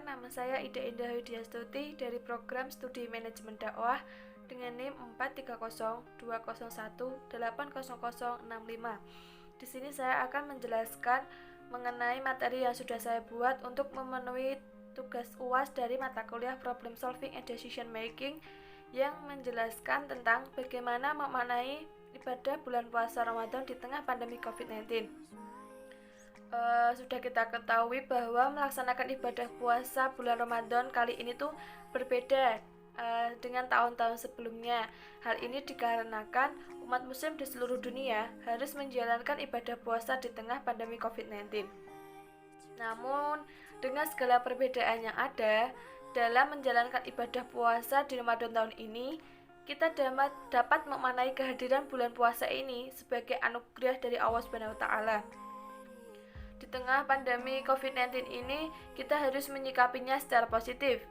nama saya Ida Indah Widiastuti dari program Studi Manajemen Dakwah dengan NIM 43020180065. Di sini saya akan menjelaskan mengenai materi yang sudah saya buat untuk memenuhi tugas UAS dari mata kuliah Problem Solving and Decision Making yang menjelaskan tentang bagaimana memaknai ibadah bulan puasa Ramadan di tengah pandemi COVID-19. Sudah kita ketahui bahwa melaksanakan ibadah puasa bulan Ramadan kali ini tuh berbeda dengan tahun-tahun sebelumnya. Hal ini dikarenakan umat muslim di seluruh dunia harus menjalankan ibadah puasa di tengah pandemi COVID-19. Namun, dengan segala perbedaan yang ada dalam menjalankan ibadah puasa di Ramadan tahun ini, kita dapat memaknai kehadiran bulan puasa ini sebagai anugerah dari Allah Subhanahu wa taala. Di tengah pandemi COVID-19 ini, kita harus menyikapinya secara positif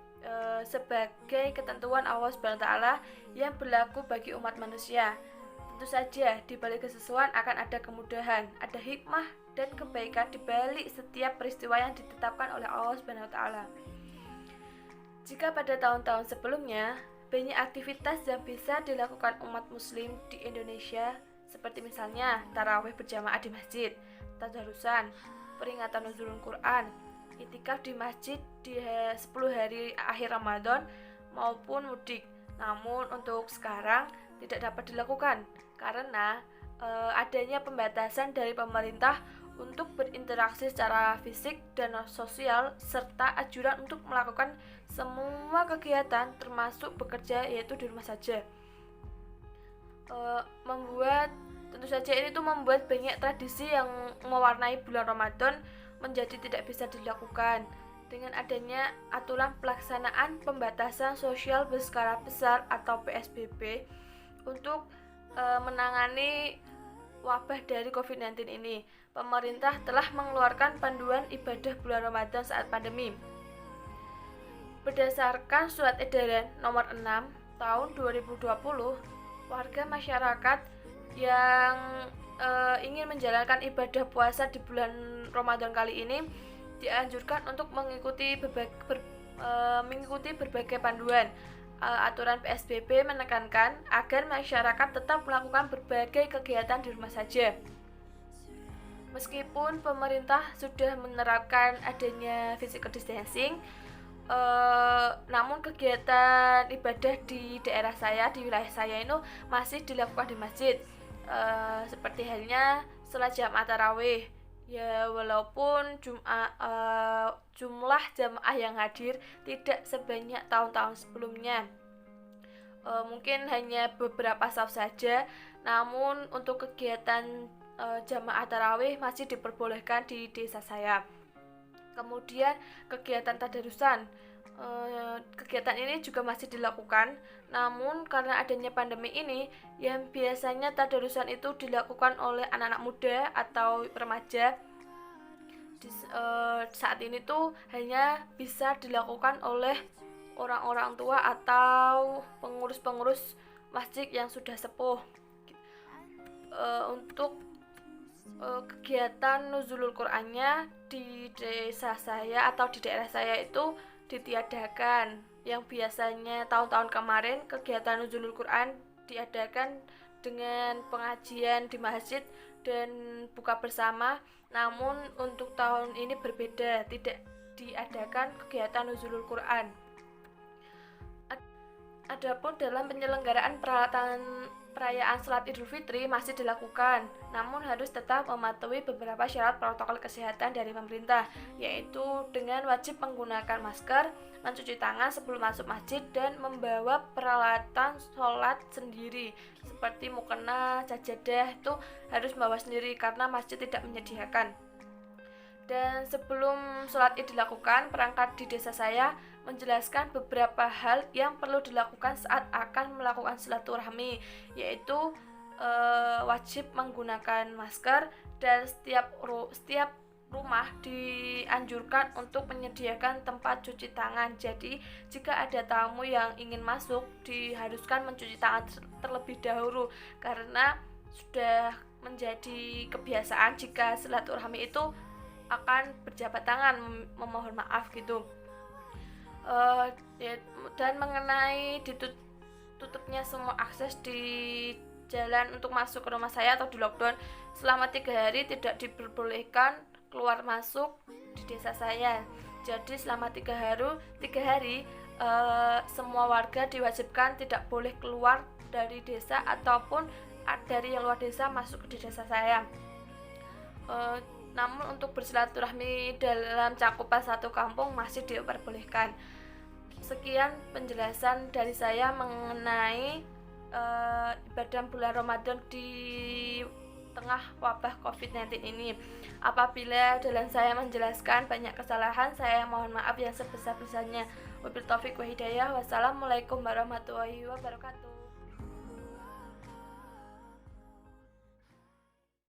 sebagai ketentuan Allah Subhanahu wa taala yang berlaku bagi umat manusia. Tentu saja di balik kesesuaian akan ada kemudahan, ada hikmah dan kebaikan di balik setiap peristiwa yang ditetapkan oleh Allah Subhanahu wa taala. Jika pada tahun-tahun sebelumnya banyak aktivitas yang bisa dilakukan umat muslim di Indonesia seperti misalnya tarawih berjamaah di masjid, tadarusan, peringatan nuzulul Quran, itikaf di masjid di 10 hari akhir Ramadan maupun mudik. Namun untuk sekarang tidak dapat dilakukan karena adanya pembatasan dari pemerintah untuk berinteraksi secara fisik dan sosial serta anjuran untuk melakukan semua kegiatan termasuk bekerja yaitu di rumah saja. Tentu saja ini tuh membuat banyak tradisi yang mewarnai bulan Ramadan menjadi tidak bisa dilakukan. Dengan adanya aturan pelaksanaan pembatasan sosial berskala besar atau PSBB untuk menangani wabah dari COVID-19 ini, pemerintah telah mengeluarkan panduan ibadah bulan Ramadan saat pandemi. Berdasarkan surat edaran nomor 6 tahun 2020, warga masyarakat yang ingin menjalankan ibadah puasa di bulan Ramadan kali ini dianjurkan untuk mengikuti berbagai panduan. Aturan PSBB menekankan agar masyarakat tetap melakukan berbagai kegiatan di rumah saja. Meskipun pemerintah sudah menerapkan adanya physical distancing, namun kegiatan ibadah di daerah saya, di wilayah saya itu masih dilakukan di masjid. Seperti halnya sholat jamaah tarawih. Ya, walaupun jumlah jamaah yang hadir tidak sebanyak tahun-tahun sebelumnya, mungkin hanya beberapa saf saja. Namun untuk kegiatan jamaah tarawih masih diperbolehkan di desa saya. Kemudian kegiatan tadarusan, kegiatan ini juga masih dilakukan. Namun karena adanya pandemi ini, yang biasanya tadarusan itu dilakukan oleh anak-anak muda atau remaja, saat ini tuh hanya bisa dilakukan oleh orang-orang tua atau pengurus-pengurus masjid yang sudah sepuh. Untuk kegiatan nuzulul Qur'annya di desa saya atau di daerah saya itu ditiadakan. Yang biasanya tahun-tahun kemarin kegiatan nuzulul Quran diadakan dengan pengajian di masjid dan buka bersama. Namun untuk tahun ini berbeda, tidak diadakan kegiatan nuzulul Quran. Adapun dalam penyelenggaraan perayaan salat Idul Fitri masih dilakukan, namun harus tetap mematuhi beberapa syarat protokol kesehatan dari pemerintah, yaitu dengan wajib menggunakan masker, mencuci tangan sebelum masuk masjid, dan membawa peralatan sholat sendiri seperti mukena, sajadah itu harus membawa sendiri karena masjid tidak menyediakan. Dan sebelum sholat id dilakukan, perangkat di desa saya menjelaskan beberapa hal yang perlu dilakukan saat akan melakukan silaturahmi, yaitu wajib menggunakan masker dan setiap rumah dianjurkan untuk menyediakan tempat cuci tangan. Jadi jika ada tamu yang ingin masuk diharuskan mencuci tangan terlebih dahulu karena sudah menjadi kebiasaan jika silaturahmi itu akan berjabat tangan memohon maaf gitu. Eh, dan mengenai ditutupnya semua akses di jalan untuk masuk ke rumah saya atau di lockdown selama 3 hari, tidak diperbolehkan keluar masuk di desa saya. Jadi selama 3 hari semua warga diwajibkan tidak boleh keluar dari desa ataupun dari yang luar desa masuk ke desa saya. Uh, Namun untuk bersilaturahmi dalam cakupan satu kampung masih diperbolehkan. Sekian penjelasan dari saya mengenai ibadah bulan Ramadan di tengah wabah COVID-19 ini. Apabila dalam saya menjelaskan banyak kesalahan, saya mohon maaf yang sebesar-besarnya. Wabillahi taufiq wa hidayah. Wassalamualaikum warahmatullahi wabarakatuh.